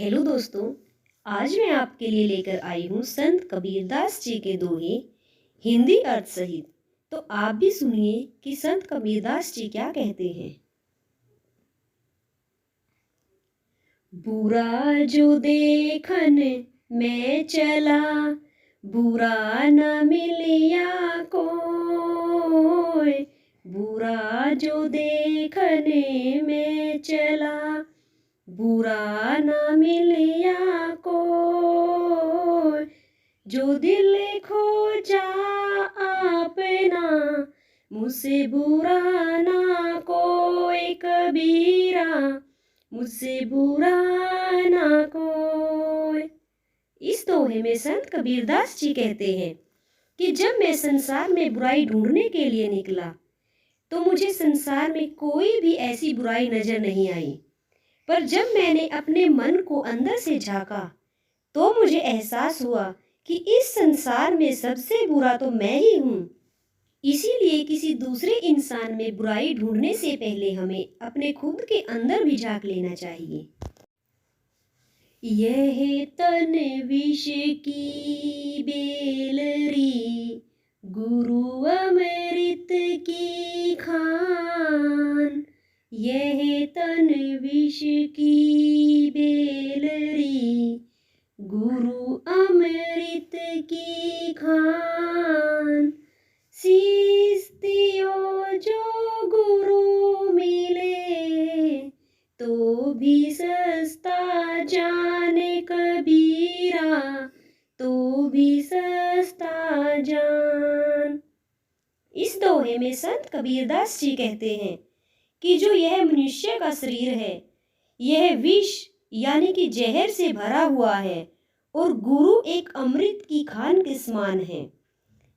Hello दोस्तों। आज मैं आपके लिए लेकर आई हूँ संत कबीरदास जी के दोहे हिंदी अर्थ सहित। तो आप भी सुनिए कि संत कबीरदास जी क्या कहते हैं। बुरा जो देखन मैं चला, बुरा न मिलिया कोय। बुरा जो देखने में चला, बुरा न मिलिया कोय। जो दिल खोजा आपना, मुझसे बुरा ना कोई कबीरा, मुझसे बुरा ना कोई। इस दोहे में संत कबीरदास जी कहते हैं कि जब मैं संसार में बुराई ढूंढने के लिए निकला तो मुझे संसार में कोई भी ऐसी बुराई नजर नहीं आई, पर जब मैंने अपने मन को अंदर से झांका तो मुझे एहसास हुआ कि इस संसार में सबसे बुरा तो मैं ही हूँ। इसीलिए किसी दूसरे इंसान में बुराई ढूंढने से पहले हमें अपने खुद के अंदर भी झांक लेना चाहिए। यह तन विष की बेलरी, गुरु अमृत की खान। यह तन विष की बेलरी, गुरु अमृत की खान। शीश दियो जो गुरु मिले, तो भी सस्ता जाने कबीरा, तो भी सस्ता जान। इस दोहे में संत कबीरदास जी कहते हैं कि जो यह मनुष्य का शरीर है, यह विष यानी कि जहर से भरा हुआ है और गुरु एक अमृत की खान के समान है।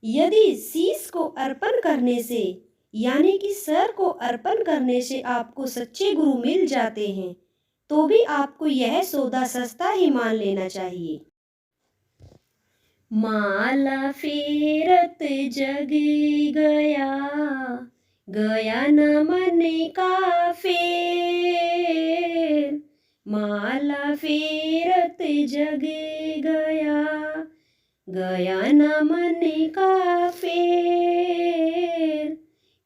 यदि शीश को अर्पण करने से यानी कि सर को अर्पण करने से आपको सच्चे गुरु मिल जाते हैं, तो भी आपको यह सौदा सस्ता ही मान लेना चाहिए। माला फेरत जग गया, गया न मन का फेर। माला फेरत जग गया, गया न मन का फेर।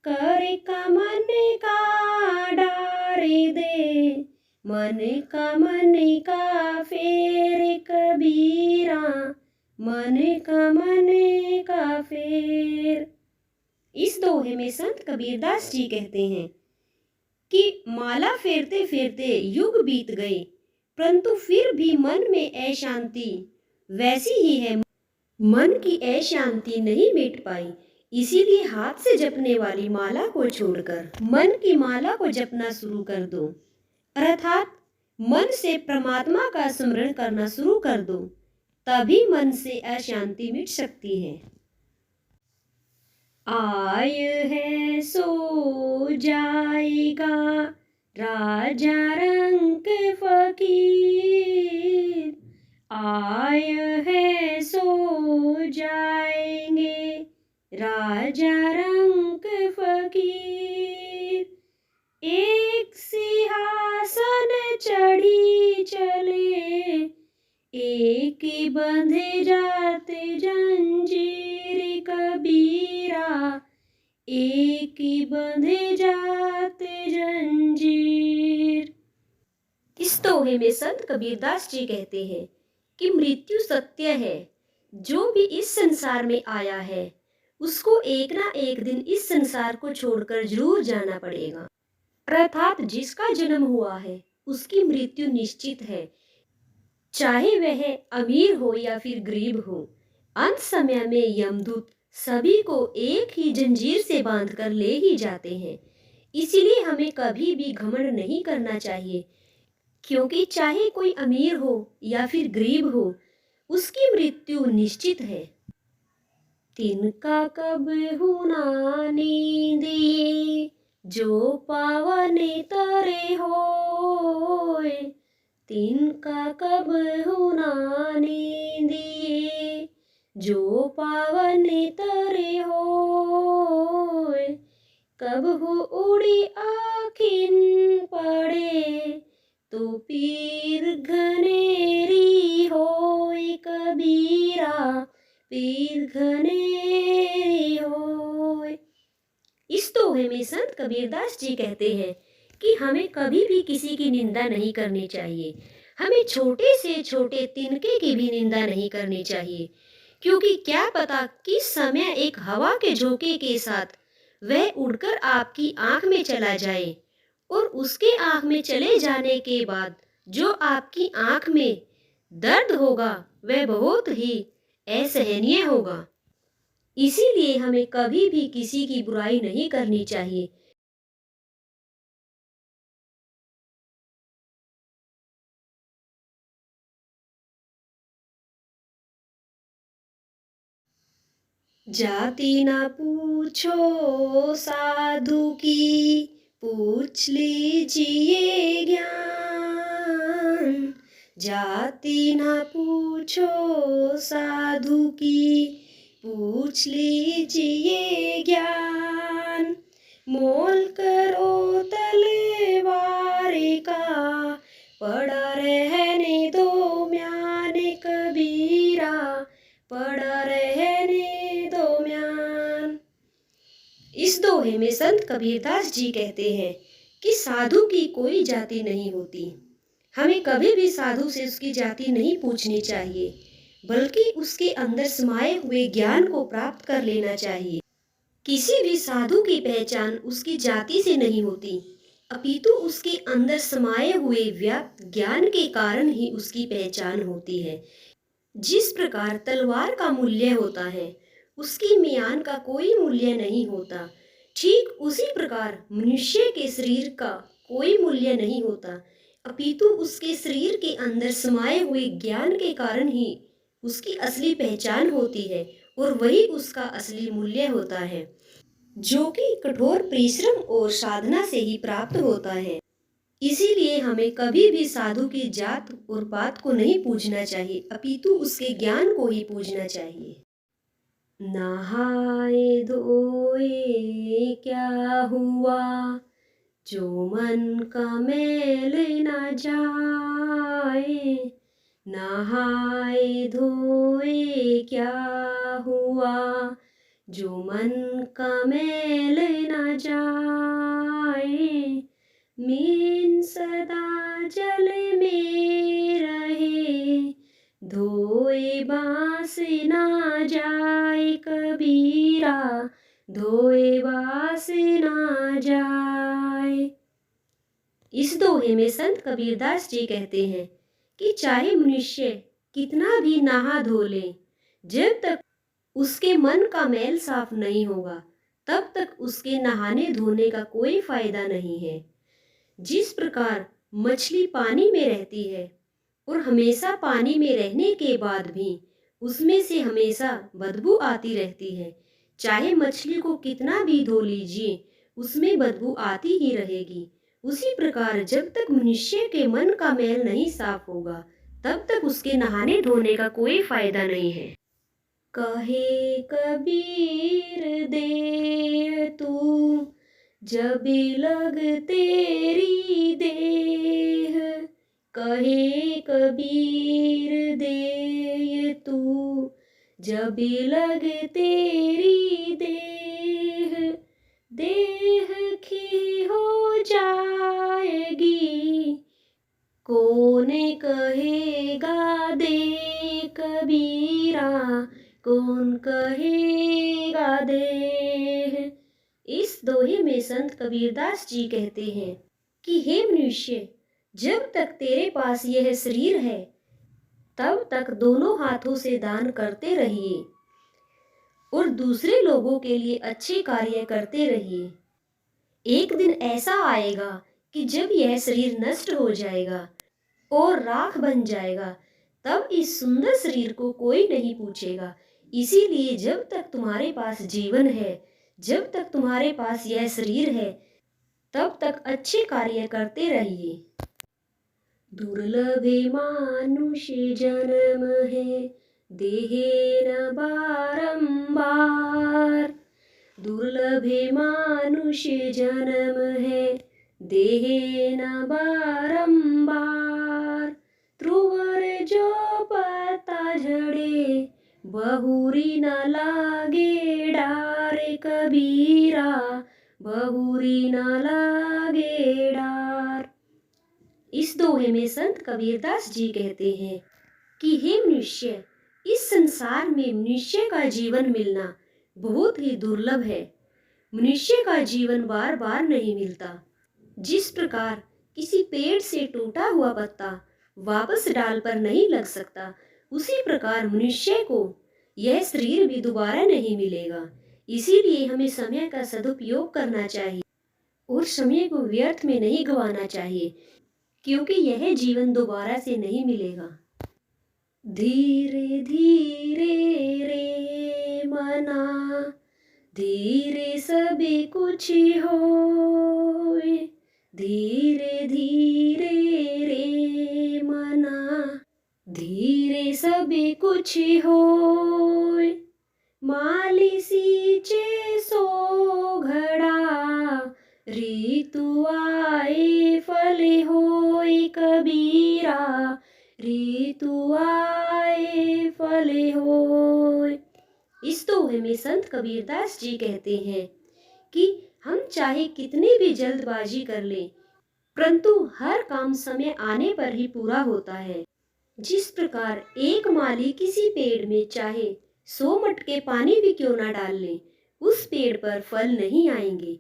कर का मन का डारे दे, मन का फेर कबीरा, मन का फेर। इस दोहे में संत कबीरदास जी कहते हैं कि माला फेरते फेरते युग बीत गए, परंतु फिर भी मन में अशांति वैसी ही है। मन की अशांति नहीं मिट पाई, इसीलिए हाथ से जपने वाली माला को छोड़कर मन की माला को जपना शुरू कर दो, अर्थात मन से परमात्मा का स्मरण करना शुरू कर दो, तभी मन से अशांति मिट सकती है। आय है सो जाएगा, राजा रंक फकीर। आय है सो जाएंगे, राजा रंक फकीर। एक सिंहासन चढ़ी चले, एक बंधे जाते जंजीर कबीरा, एक बंधे जाते जंजीर। इस दोहे में संत कबीरदास जी कहते हैं कि मृत्यु सत्य है। जो भी इस संसार में आया है उसको एक ना एक दिन इस संसार को छोड़कर जरूर जाना पड़ेगा, अर्थात जिसका जन्म हुआ है उसकी मृत्यु निश्चित है, चाहे वह अमीर हो या फिर गरीब हो। अंत समय में यमदूत सभी को एक ही जंजीर से बांधकर ले ही जाते हैं। इसीलिए हमें कभी भी घमंड नहीं करना चाहिए, क्योंकि चाहे कोई अमीर हो या फिर गरीब हो, उसकी मृत्यु निश्चित है। तिनका कब हुना नींदिए, जो पावन तरे होय। तिनका कब हुना नींदिए, जो पावन तरे होय। कब हो उड़ी आखिन पड़े, तो पीर घने कबीरदास जी कहते हैं कि हमें कभी भी किसी की निंदा नहीं करनी चाहिए। हमें छोटे से छोटे तिनके की भी निंदा नहीं करनी चाहिए, क्योंकि क्या पता किस समय एक हवा के झोंके के साथ वह उड़कर आपकी आंख में चला जाए, और उसके आंख में चले जाने के बाद जो आपकी आंख में दर्द होगा वह बहुत ही असहनीय होगा। इसीलिए हमें कभी भी किसी की बुराई नहीं करनी चाहिए। जाति ना पूछो साधु की, पूछ लीजिए ज्ञान। जाति ना पूछो साधु की, पूछ लीजिए ज्ञान। मोल करो तलवार का, पड़ा रहने दो म्यान कबीरा, पड़ा रहने दो म्यान। इस दोहे में संत कबीरदास जी कहते हैं कि साधु की कोई जाति नहीं होती। हमें कभी भी साधु से उसकी जाति नहीं पूछनी चाहिए, बल्कि उसके अंदर समाये हुए ज्ञान को प्राप्त कर लेना चाहिए। किसी भी साधु की पहचान उसकी जाति से नहीं होती, अपितु उसके अंदर समाये हुए व्याप्त ज्ञान के कारण ही उसकी पहचान होती है। जिस प्रकार तलवार का मूल्य होता है, उसकी म्यान का कोई मूल्य नहीं होता, ठीक उसी प्रकार मनुष्य के शरीर का कोई मूल्य नहीं होता, अपितु उसके शरीर के अंदर समाये हुए ज्ञान के कारण ही उसकी असली पहचान होती है, और वही उसका असली मूल्य होता है, जो कि कठोर परिश्रम और साधना से ही प्राप्त होता है। इसीलिए हमें कभी भी साधु की जात और पात को नहीं पूछना चाहिए, अपितु उसके ज्ञान को ही पूछना चाहिए। नहाए धोए क्या हुआ, जो मन का मैल न जाए। नहाए धोए क्या हुआ, जो मन का मैल न जाए। मीन सदा जल में रहे, धोए बांस ना जाए कबीरा, धोए बांस ना जाए। इस दोहे में संत कबीरदास जी कहते हैं कि चाहे मनुष्य कितना भी नहा धो ले, जब तक उसके मन का मैल साफ नहीं होगा, तब तक उसके नहाने धोने का कोई फायदा नहीं है। जिस प्रकार मछली पानी में रहती है और हमेशा पानी में रहने के बाद भी उसमें से हमेशा बदबू आती रहती है, चाहे मछली को कितना भी धो लीजिए उसमें बदबू आती ही रहेगी। उसी प्रकार जब तक मनुष्य के मन का मैल नहीं साफ होगा, तब तक उसके नहाने धोने का कोई फायदा नहीं है। कहे कबीर दे तू, जब लग तेरी देह। कहे कबीर दे तू, जब लग तेरी देह। देह की हो जाएगी, कौन कहेगा दे कबीरा, कौन कहेगा दे। इस दोहे में संत कबीरदास जी कहते हैं कि हे मनुष्य, जब तक तेरे पास यह शरीर है, तब तक दोनों हाथों से दान करते रहिए और दूसरे लोगों के लिए अच्छे कार्य करते रहिए। एक दिन ऐसा आएगा कि जब यह शरीर नष्ट हो जाएगा और राख बन जाएगा, तब इस सुंदर शरीर को कोई नहीं पूछेगा। इसीलिए जब तक तुम्हारे पास जीवन है, जब तक तुम्हारे पास यह शरीर है, तब तक अच्छे कार्य करते रहिए। दुर्लभे मानुष जन्म है, देहे न बारंबार। दुर्लभे मानुष जन्म है, देहे न बारंबार। त्रुवर जो पता झड़े, बहुरी न लागे डारे कबीरा, बहुरी न लागे डार। इस दोहे में संत कबीरदास जी कहते हैं कि हे मनुष्य, इस संसार में मनुष्य का जीवन मिलना बहुत ही दुर्लभ है। मनुष्य का जीवन बार बार नहीं मिलता। जिस प्रकार किसी पेड़ से टूटा हुआ पत्ता वापस डाल पर नहीं लग सकता, उसी प्रकार मनुष्य को यह शरीर भी दोबारा नहीं मिलेगा। इसीलिए हमें समय का सदुपयोग करना चाहिए और समय को व्यर्थ में नहीं गंवाना चाहिए, क्योंकि यह जीवन दोबारा से नहीं मिलेगा। धीरे धीरे रे मना, धीरे सबे कुछ होए। धीरे धीरे रे मना, धीरे सबे कुछ होए। माली सींचे सो घड़ा, ऋतु आए फल होए कबीरा। ऋतु आए फल होए। इस दोहे में संत कबीरदास जी कहते हैं कि हम चाहे कितनी भी जल्दबाजी कर लें, परंतु हर काम समय आने पर ही पूरा होता है। जिस प्रकार एक माली किसी पेड़ में चाहे 100 मटके पानी भी क्यों ना डाल ले, उस पेड़ पर फल नहीं आएंगे।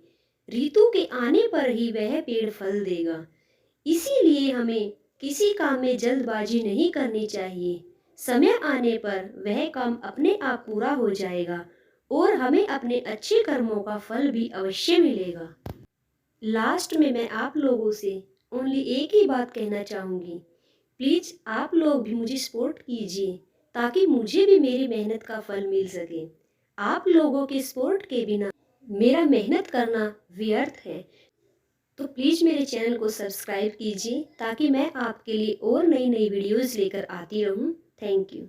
ऋतु के आने पर ही वह पेड़ फल देगा। इसीलिए हमें किसी काम में जल्दबाजी नहीं करनी चाहिए। समय आने पर वह काम अपने आप पूरा हो जाएगा और हमें अपने अच्छे कर्मों का फल भी अवश्य मिलेगा। लास्ट में मैं आप लोगों से ओनली एक ही बात कहना चाहूँगी, प्लीज़ आप लोग भी मुझे सपोर्ट कीजिए ताकि मुझे भी मेरी मेहनत का फल मिल सके। आप लोगों के सपोर्ट के बिना मेरा मेहनत करना व्यर्थ है। तो प्लीज़ मेरे चैनल को सब्सक्राइब कीजिए ताकि मैं आपके लिए और नई नई वीडियोज़ लेकर आती रहूँ। Thank you.